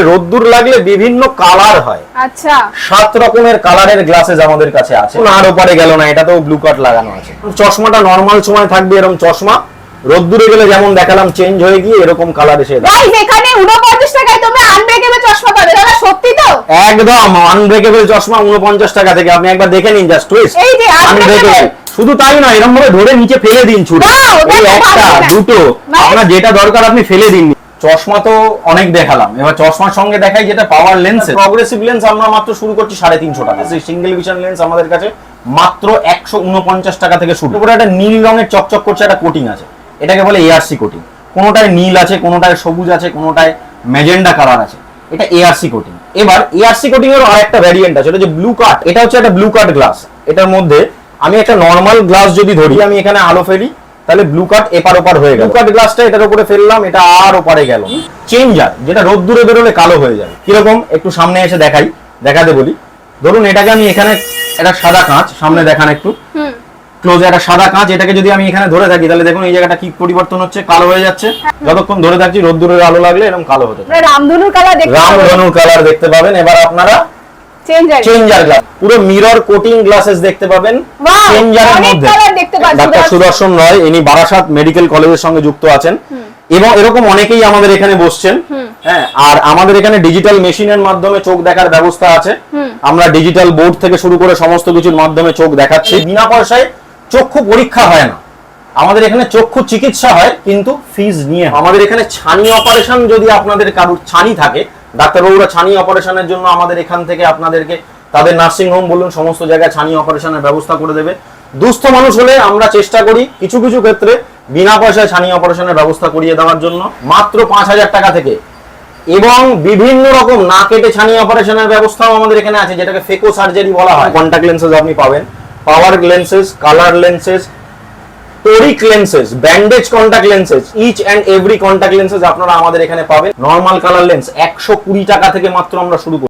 রোদ্দুর লাগলে বিভিন্ন কালার হয়। আচ্ছা, 7 রকমের কালারের গ্লাসেস আমাদের কাছে আছে। আর ওপারে গেল না, এটাতেও ব্লু কাট লাগানো আছে। চশমাটা নরমাল সময় থাকবে এরকম চশমা, রোদ্দুরে গেলে যেমন দেখালাম চেঞ্জ হয়ে গিয়ে এরকম কালার এসে যাবে। গাইস এখানে 49 টাকায় তোমরা আনব্রেকেবল চশমা পাবে। দাদা সত্যি তো? একদম আনব্রেকেবল চশমা 49 টাকা থেকে। আপনি একবার দেখে নিন জাস্ট টুইস্ট। এই যে আনব্রেকেবল। শুধু তাই না, এরকম ভাবে ধরে নিচে ফেলে দিন ছুঁড়ে। এই একটা দুটো আপনার যেটা দরকার আপনি ফেলে দিন। চশমা তো অনেক দেখালাম, এবার চশমার সঙ্গে দেখাই যেটা পাওয়ার লেন্স। প্রগ্রেসিভ লেন্স আমরা মাত্র শুরু করছি 350 টাকা। সিঙ্গেল ভিশন লেন্স আমাদের কাছে মাত্র 149 টাকা থেকে শুরু। উপরে একটা নীল রঙের চকচক করছে একটা কোটিং আছে, এটাকে বলে এআরসি কোটিং। কোনোটায় নীল আছে, কোনোটায় সবুজ আছে, কোনোটায় ম্যাজেন্ডা কালার আছে, এটা এআরসি কোটিং। এবার এআরসি কোটিং এর আরেকটা ভ্যারিয়েন্ট আছে, এটা হচ্ছে ব্লু কাট। এটা হচ্ছে একটা ব্লু কাট গ্লাস। এটার মধ্যে আমি একটা নরমাল গ্লাস যদি ধরি, আমি এখানে আলো ফেলি, তাহলে ব্লু কাট এপার ওপার হয়ে গেল। ব্লু কাট গ্লাসটা এটার উপরে ফেললাম, এটা আর ওপারে গেল। চেঞ্জার, যেটা রোদ্দুরে বেরোলে কালো হয়ে যাবে। কিরকম একটু সামনে এসে দেখাতে বলি। ধরুন এটাকে আমি এখানে, এটা সাদা কাঁচ, সামনে দেখান একটু ক্লোজে, একটা সাদা কাঁচ। এটাকে যদি আমি এখানে ধরে থাকি, তাহলে দেখুন এই জায়গাটা কি পরিবর্তন হচ্ছে, কালো হয়ে যাচ্ছে। যতক্ষণ ধরে থাকছি রোদ্দুরের আলো লাগলে এরকম কালো হতে থাকে। রামধনুর কালার দেখতে পাবেন। রামধনুর কালার দেখতে পাবেন। এবার আপনারা চেঞ্জার গ্লাস, পুরো মিরর কোটিং গ্লাসেস দেখতে পাবেন চেঞ্জারের মধ্যে। ডাক্তার সুদর্শন রয়, ইনি বারাসাত মেডিকেল কলেজের সঙ্গে যুক্ত আছেন এবং এরকম অনেকেই আমাদের এখানে বসছেন। হ্যাঁ, আর আমাদের এখানে ডিজিটাল মেশিনের মাধ্যমে চোখ দেখার ব্যবস্থা আছে। আমরা ডিজিটাল বোর্ড থেকে শুরু করে সমস্ত কিছুর মাধ্যমে চোখ দেখাচ্ছি। বিনা পয়সায় চক্ষু পরীক্ষা হয় না, আমাদের এখানে চক্ষু চিকিৎসা হয়, কিন্তু ফিজ নিয়ে। আমাদের এখানে ছানি অপারেশন, যদি আপনাদের কারোর ছানি থাকে, ডাক্তারবাবুরা ছানি অপারেশনের জন্য আমাদের এখান থেকে আপনাদেরকে তাদের নার্সিং হোম বলুন সমস্ত জায়গায় ছানি অপারেশনের ব্যবস্থা করে দেবে। দুস্থ মানুষ হলে আমরা চেষ্টা করি কিছু কিছু ক্ষেত্রে বিনা পয়সায় ছানি অপারেশনের ব্যবস্থা করিয়ে দেওয়ার জন্য, মাত্র 5000 টাকা থেকে। এবং বিভিন্ন রকম না কেটে ছানি অপারেশনের ব্যবস্থাও আমাদের এখানে আছে, যেটাকে ফেকো সার্জারি বলা হয়। কন্টাক্ট লেন্সেস আপনি পাবেন, power lenses, colour lenses, toric lenses, bandage contact lenses, each and every contact lenses আপনারা আমাদের এখানে পাবেন। নরমাল কালার লেন্স 120 টাকা থেকে মাত্র আমরা শুরু করি।